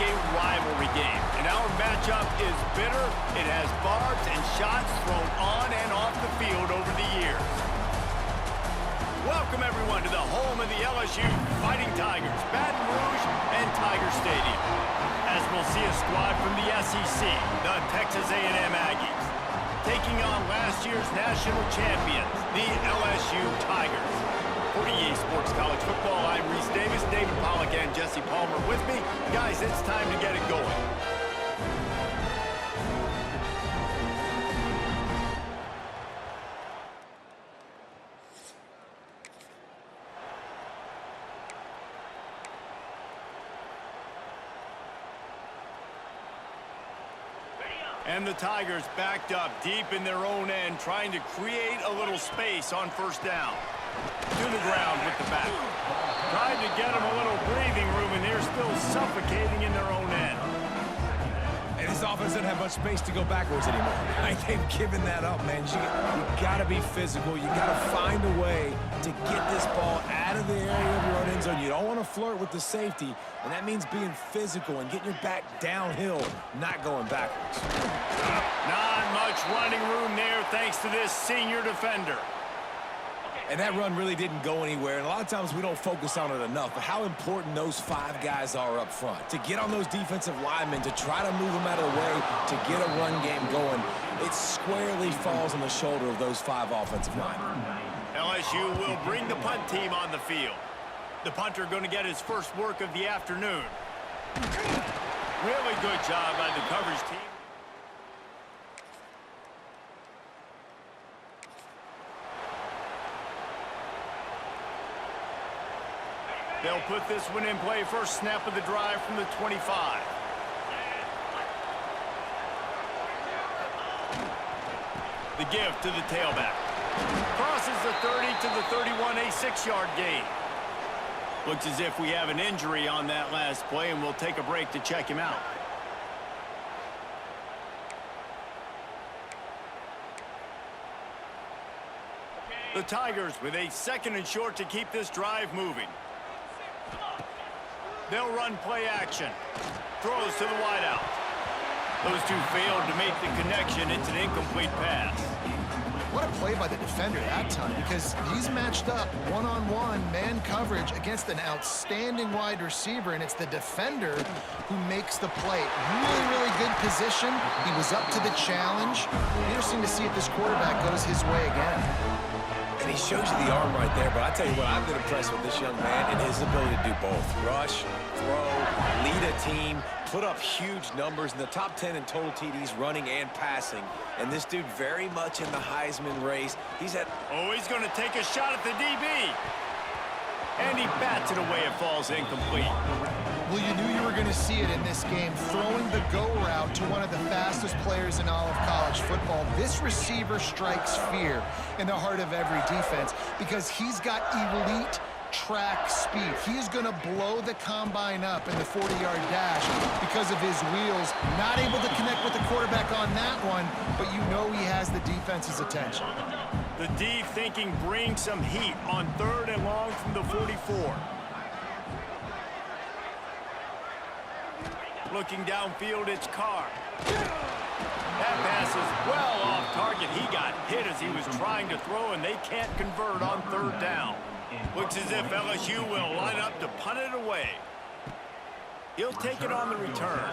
a rivalry game, and our matchup is bitter. It has barbs and shots thrown on and off the field over the years. Welcome, everyone, to the home of the LSU Fighting Tigers, Baton Rouge and Tiger Stadium. As we'll see a squad from the SEC, the Texas A&M Aggies, taking on last year's national champions, the LSU Tigers. For EA Sports College Football, I'm Reese Davis, David Pollack, and Jesse Palmer with me. Guys, it's time to get it going. And the Tigers backed up deep in their own end, trying to create a little space on first down. To the ground with the back. Tried to get them a little breathing room, and they're still suffocating in their own end. And this offense doesn't have much space to go backwards anymore. They've given that up, man. You got to be physical. You got to find a way to get this ball out of the area of your own end zone. You don't want to flirt with the safety, and that means being physical and getting your back downhill, not going backwards. Not much running room there thanks to this senior defender. And that run really didn't go anywhere, and a lot of times we don't focus on it enough, but how important those 5 guys are up front. To get on those defensive linemen, to try to move them out of the way, to get a run game going, it squarely falls on the shoulder of those 5 offensive linemen. LSU will bring the punt team on the field. The punter going to get his first work of the afternoon. Really good job by the coverage team. They'll put this one in play. First snap of the drive from the 25. The give to the tailback. Crosses the 30 to the 31, a 6-yard gain. Looks as if we have an injury on that last play, and we'll take a break to check him out. The Tigers with a 2nd and short to keep this drive moving. They'll run play action. Throws to the wideout. Those two failed to make the connection. It's an incomplete pass. What a play by the defender that time, because he's matched up one-on-one man coverage against an outstanding wide receiver, and it's the defender who makes the play. Really, really good position. He was up to the challenge. Interesting to see if this quarterback goes his way again. And he shows you the arm right there, but I tell you what, I've been impressed with this young man and his ability to do both. Rush, throw, lead a team, put up huge numbers in the top 10 in total TDs running and passing. And this dude very much in the Heisman race. He's going to take a shot at the DB. And he bats it away. It falls incomplete. Well, you knew you were going to see it in this game, throwing the go route to one of the fastest players in all of college football. This receiver strikes fear in the heart of every defense because he's got elite track speed. He is going to blow the combine up in the 40-yard dash because of his wheels. Not able to connect with the quarterback on that one, but you know he has the defense's attention. The D thinking bring some heat on 3rd and long from the 44. Looking downfield, it's Carr. That pass is well off target. He got hit as he was trying to throw, and they can't convert on 3rd down. Looks as if LSU will line up to punt it away. He'll take it on the return.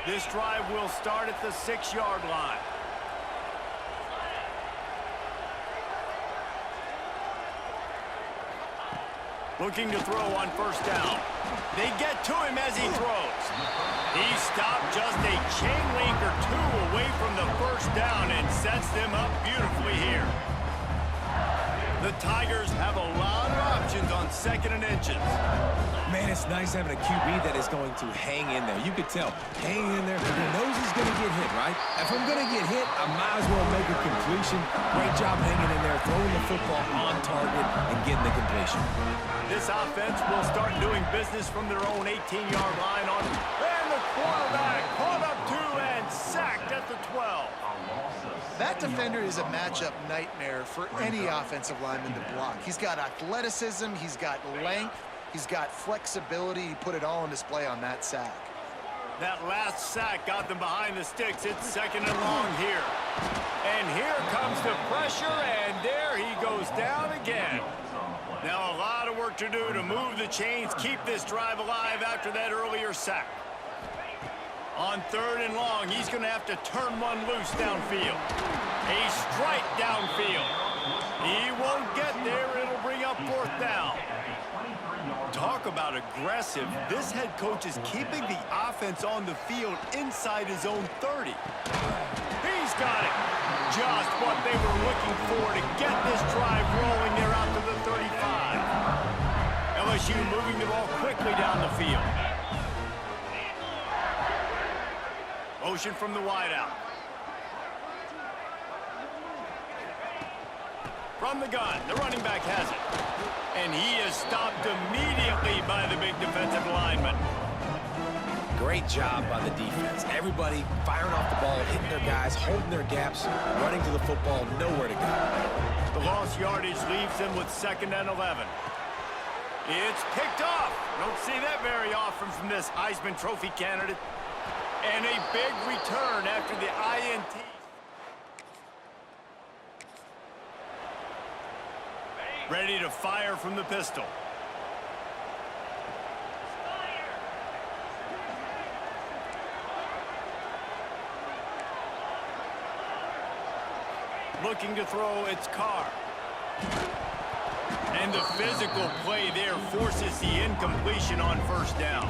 This drive will start at the 6-yard line. Looking to throw on first down. They get to him as he throws. He stopped just a chain link or 2 away from the first down and sets them up beautifully here. The Tigers have a lot of options on 2nd and inches. Man, it's nice having a QB that is going to hang in there. You could tell, hanging in there, he knows he's going to get hit, right? If I'm going to get hit, I might as well make a completion. Great job hanging in there, throwing the football on target and getting the completion. This offense will start doing business from their own 18-yard line on, and the quarterback caught up 2 and sacked at the 12. That defender is a matchup nightmare for any offensive lineman to block. He's got athleticism, he's got length, he's got flexibility. He put it all on display on that sack. That last sack got them behind the sticks. It's second and long here. And here comes the pressure, and there he goes down again. Now a lot of work to do to move the chains, keep this drive alive after that earlier sack. On third and long, he's going to have to turn one loose downfield. A strike downfield. He won't get there. It'll bring up fourth down. Talk about aggressive. This head coach is keeping the offense on the field inside his own 30. He's got it. Just what they were looking for to get this drive rolling there out to the 35. LSU moving the ball quickly down the field. Motion from the wideout. From the gun, the running back has it. And he is stopped immediately by the big defensive lineman. Great job by the defense. Everybody firing off the ball, hitting their guys, holding their gaps, running to the football, nowhere to go. The lost yardage leaves them with second and 11. It's picked off. Don't see that very often from this Heisman Trophy candidate. And a big return after the INT. Ready to fire from the pistol. Looking to throw, it's Carr. And the physical play there forces the incompletion on first down.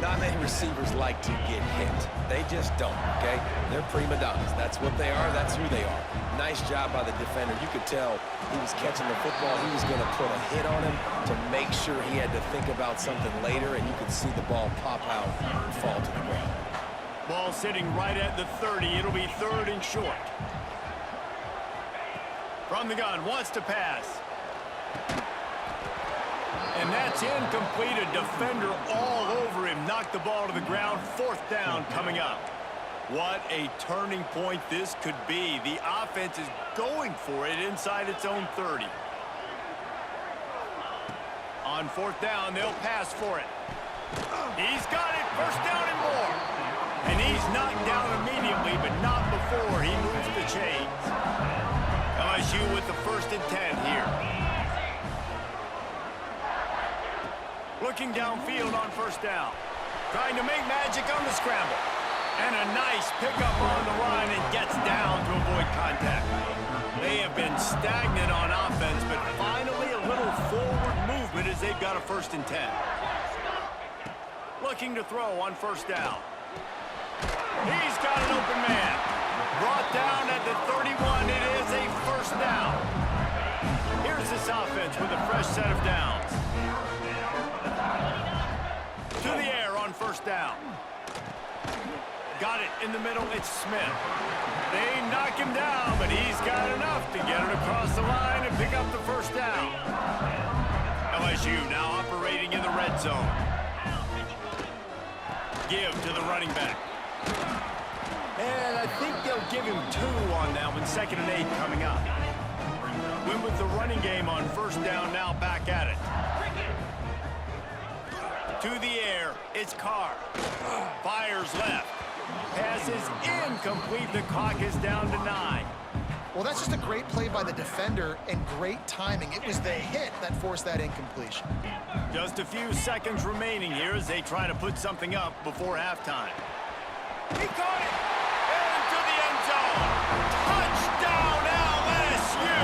Not many receivers like to get hit. They just don't, okay? They're prima donnas. That's what they are. That's who they are. Nice job by the defender. You could tell he was catching the football. He was going to put a hit on him to make sure he had to think about something later, and you could see the ball pop out and fall to the ground. Ball sitting right at the 30. It'll be third and short. From the gun, wants to pass. And that's incomplete. A defender all over him. Knocked the ball to the ground. Fourth down coming up. What a turning point this could be. The offense is going for it inside its own 30. On fourth down, they'll pass for it. He's got it. First down and more. And he's knocked down immediately, but not before he moves the chains. LSU with the first and 10 here. Looking downfield on first down. Trying to make magic on the scramble. And a nice pickup on the line and gets down to avoid contact. They have been stagnant on offense, but finally a little forward movement as they've got a first and 10. Looking to throw on first down. He's got an open man. Brought down at the 31. It is a first down. Here's this offense with a fresh set of downs. To the air on first down. Got it in the middle. It's Smith. They knock him down, but he's got enough to get it across the line and pick up the first down. LSU now operating in the red zone. Give to the running back. And I think they'll give him 2 on that one. Second and 8 coming up. Win with the running game on first down, now back at it. To the air, it's Carr. Fires left. Pass is incomplete. The clock is down to 9. Well, that's just a great play by the defender and great timing. It was the hit that forced that incompletion. Just a few seconds remaining here as they try to put something up before halftime. He caught it! Into the end zone! Touchdown, LSU!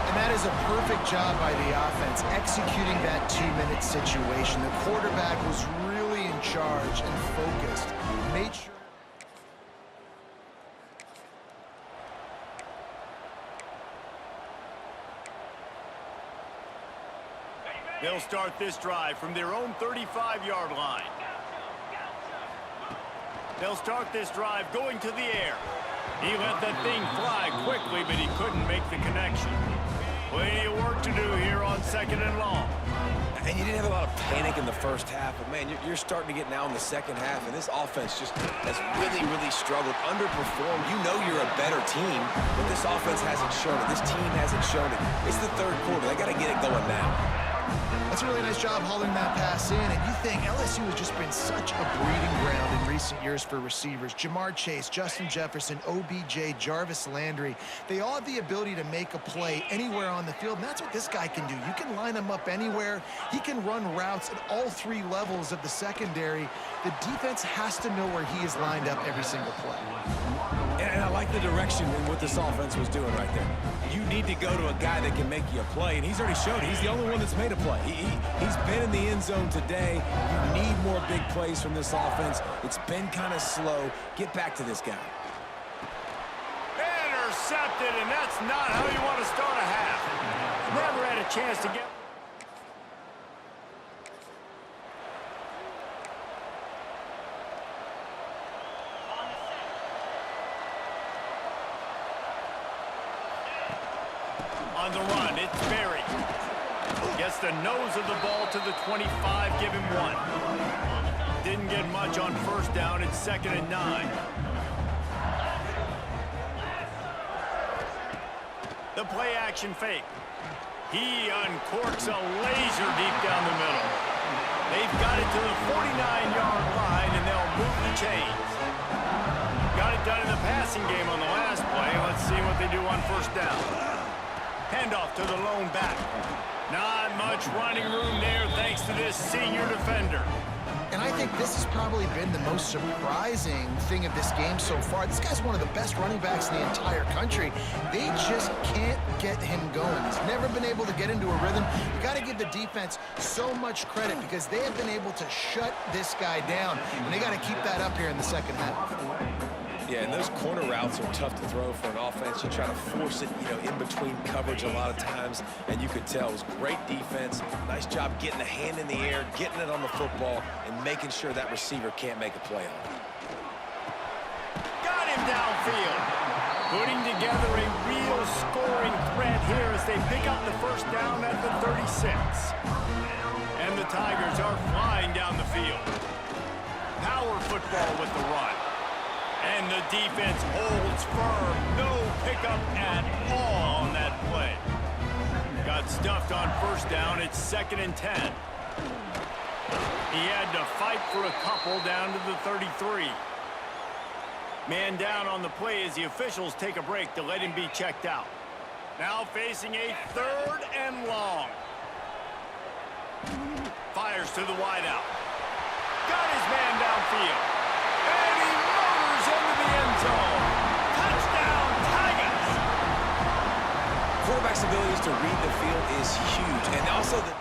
And that is a perfect job by the offense, executing that 2-minute situation. The quarterback was really in charge and focused. Made sure. They'll start this drive from their own 35-yard line. They'll start this drive going to the air. He let that thing fly quickly, but he couldn't make the connection. Plenty of work to do here on second and long. And you didn't have a lot of panic in the first half, but, man, you're starting to get now in the second half, and this offense just has really, really struggled, underperformed. You know you're a better team, but this offense hasn't shown it. This team hasn't shown it. It's the third quarter. They got to get it going now. That's a really nice job hauling that pass in, and you think LSU has just been such a breeding ground in recent years for receivers. Jamar Chase, Justin Jefferson, OBJ, Jarvis Landry, they all have the ability to make a play anywhere on the field, and that's what this guy can do. You can line him up anywhere. He can run routes at all three levels of the secondary. The defense has to know where he is lined up every single play. And I like the direction in what this offense was doing right there. You need to go to a guy that can make you a play, and he's already showed it. He's the only one that's made a play. He's been in the end zone today. You need more big plays from this offense. It's been kind of slow. Get back to this guy. Intercepted, and that's not how you want to start a half. Never had a chance to get... On the run, it's Berry. Gets the nose of the ball to the 25, give him 1. Didn't get much on first down, it's 2nd and 9. The play action fake. He uncorks a laser deep down the middle. They've got it to the 49-yard line, and they'll move the chains. Got it done in the passing game on the last play. Let's see what they do on first down. Handoff to the lone back. Not much running room there thanks to this senior defender. And I think this has probably been the most surprising thing of this game so far. This guy's one of the best running backs in the entire country. They just can't get him going. He's never been able to get into a rhythm. You got to give the defense so much credit because they have been able to shut this guy down. And they got to keep that up here in the second half. Yeah, and those corner routes are tough to throw for an offense. You try to force it, in between coverage a lot of times, and you could tell it was great defense. Nice job getting a hand in the air, getting it on the football, and making sure that receiver can't make a play on it. Got him downfield. Putting together a real scoring threat here as they pick up the first down at the 36. And the Tigers are flying down the field. Power football with the run. And the defense holds firm. No pickup at all on that play. Got stuffed on first down. It's 2nd and 10. He had to fight for a couple down to the 33. Man down on the play as the officials take a break to let him be checked out. Now facing a 3rd and long. Fires to the wideout. Got his man downfield. And he motors into the end zone. Touchdown, Tigers! Quarterback's abilities to read the field is huge. And also the...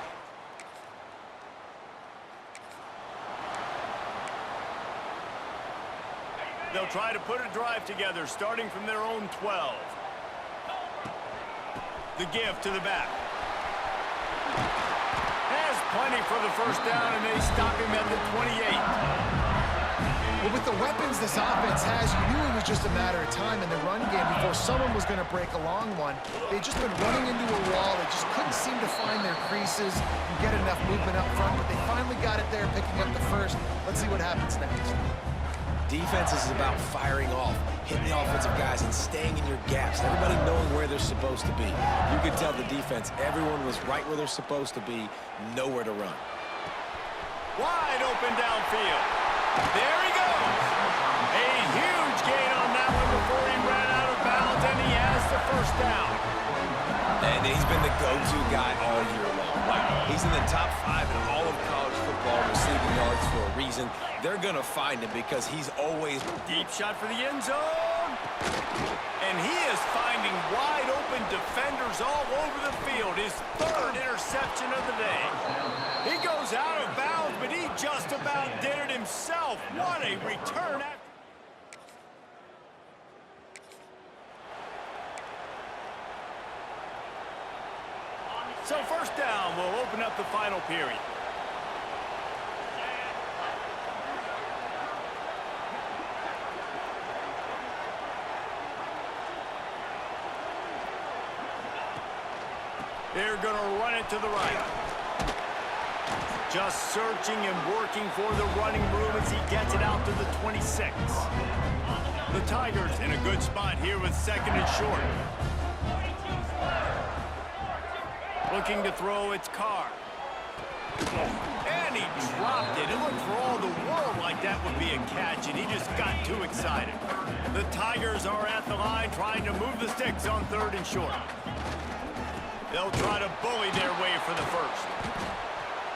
They'll try to put a drive together, starting from their own 12. The give to the back. Has plenty for the first down, and they stop him at the 28. Well, with the weapons this offense has, you knew it was just a matter of time in the run game before someone was going to break a long one. They'd just been running into a wall. They just couldn't seem to find their creases and get enough movement up front, but they finally got it there, picking up the first. Let's see what happens next. Defense is about firing off, hitting the offensive guys, and staying in your gaps. Everybody knowing where they're supposed to be. You could tell the defense, everyone was right where they're supposed to be, nowhere to run. Wide open downfield. There he goes. A huge gain on that one before he ran out of bounds, and he has the first down. And he's been the go-to guy all year long. He's in the top 5 in all of college football receiving yards for a reason. They're going to find him because he's always... Deep shot for the end zone. And he is finding wide open defenders all over the field. His 3rd interception of the day. He goes out of bounds, but he just about did it himself. What a return. So first down will open up the final period. They're going to run it to the right. Just searching and working for the running room as he gets it out to the 26. The Tigers in a good spot here with second and short. Looking to throw, it's Carr. And he dropped it. It looked for all the world like that would be a catch, and he just got too excited. The Tigers are at the line trying to move the sticks on third and short. They'll try to bully their way for the first.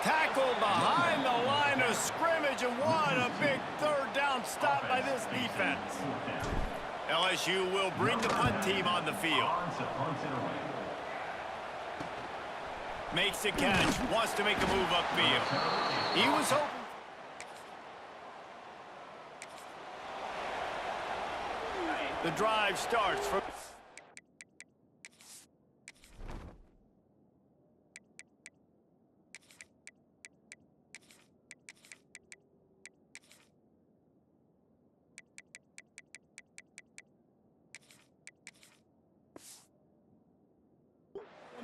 Tackle behind the line of scrimmage, and what a big third down stop by this defense. LSU will bring the punt team on the field. Makes the catch, wants to make a move upfield. He was hoping. The drive starts from...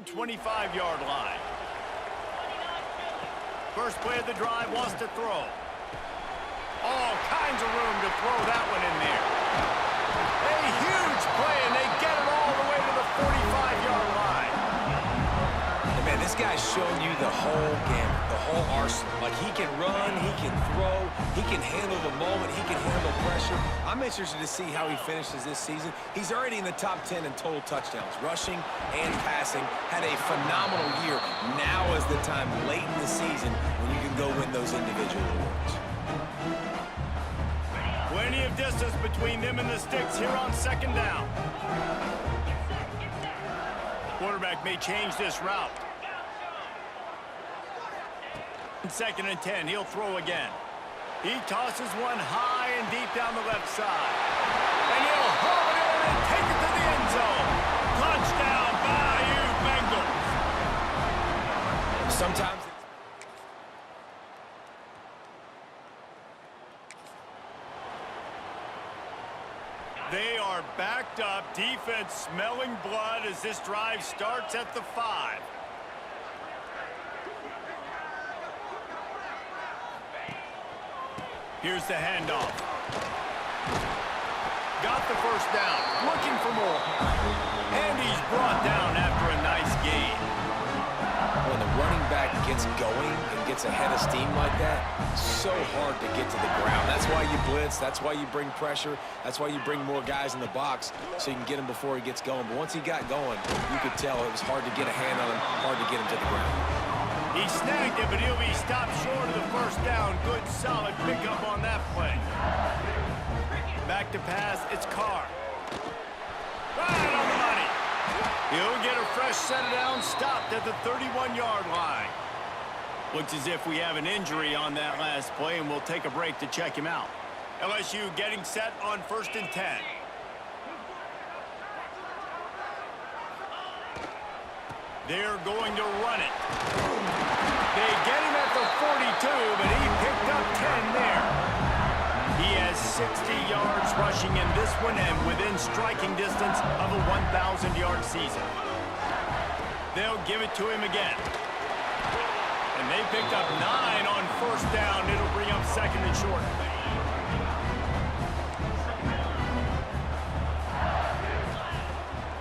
the 25-yard line. First play of the drive, wants to throw. All kinds of room to throw that one in there. A huge play, and they get it all the way to the 45-yard line. And man, this guy's showing you the whole gamut, the whole arsenal. Like, he can run, he can throw, he can handle the moment, he can handle pressure. I'm interested to see how he finishes this season. He's already in the top 10 in total touchdowns, rushing and passing. Had a phenomenal year. Now is the time late in the season when you can go win those individual awards. Plenty of distance between them and the sticks here on second down. Quarterback may change this route. Second and 10, he'll throw again. He tosses one high and deep down the left side. And he'll haul it in and take it to the end zone. Touchdown, Bayou Bengals. Sometimes they are backed up, defense smelling blood as this drive starts at the 5. Here's the handoff. Got the first down, looking for more. And he's brought down after a nice gain. when the running back gets going and gets ahead of steam like that, so hard to get to the ground. That's why you blitz. That's why you bring pressure. That's why you bring more guys in the box so you can get him before he gets going. But once he got going, you could tell it was hard to get a hand on him, hard to get him to the ground. He snagged it, but he'll be stopped short of the first down. Good, solid pickup on that play. Back to pass, it's Carr. Right on the money. He'll get a fresh set down, stopped at the 31-yard line. Looks as if we have an injury on that last play, and we'll take a break to check him out. LSU getting set on 1st and 10. They're going to run it. They get him at the 42, but he picked up 10 there. He has 60 yards rushing in this one and within striking distance of a 1,000-yard season. They'll give it to him again. And they picked up 9 on first down. It'll bring up 2nd and short.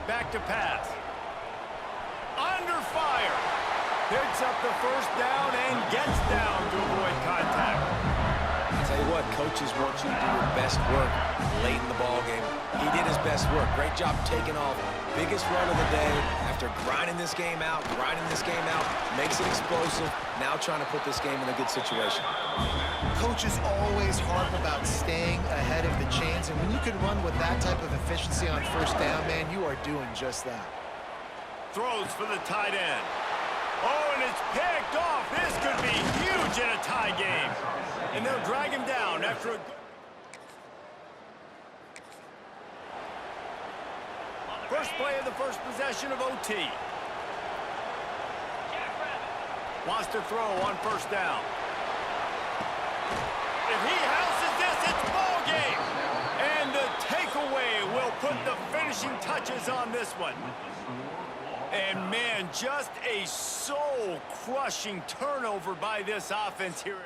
Back to pass. Under fire. Picks up the first down and gets down to avoid contact. I'll tell you what, coaches want you to do your best work late in the ball game. He did his best work. Great job taking off. Biggest run of the day after grinding this game out, makes it explosive. Now trying to put this game in a good situation. Coaches always harp about staying ahead of the chains, and when you can run with that type of efficiency on first down, man, you are doing just that. Throws for the tight end. Oh, and it's picked off. This could be huge in a tie game. And they'll drag him down after a good... First play of the first possession of OT. Wants to throw on first down. If he houses this, it's ball game. And the takeaway will put the finishing touches on this one. And, man, just a soul-crushing turnover by this offense here.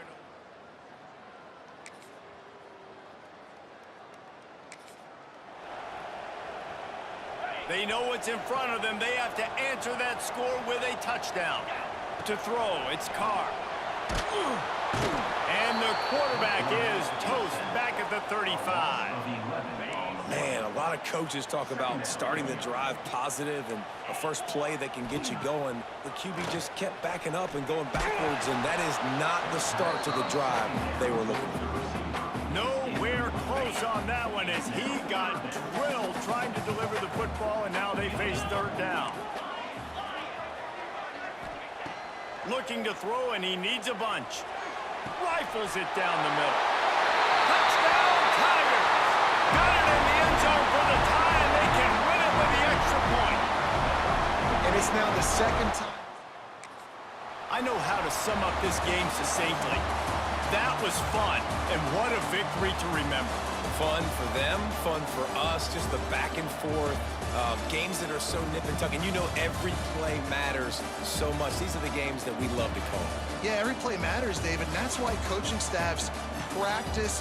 They know what's in front of them. They have to answer that score with a touchdown. To throw, it's Carr. And the quarterback is toast back at the 35. Man, a lot of coaches talk about starting the drive positive and a first play that can get you going. The QB just kept backing up and going backwards, and that is not the start to the drive they were looking for. Nowhere close on that one as he got drilled trying to deliver the football, and now they face third down. Looking to throw, and he needs a bunch. Rifles it down the middle. Touchdown, Tigers! Got it in the end zone for the tie, and they can win it with the extra point. And it's now the second time. I know how to sum up this game succinctly. That was fun, and what a victory to remember. Fun for them, fun for us, just the back and forth. Games that are so nip and tuck, and you know every play matters so much. These are the games that we love to call. Yeah, every play matters, David, and that's why coaching staffs practice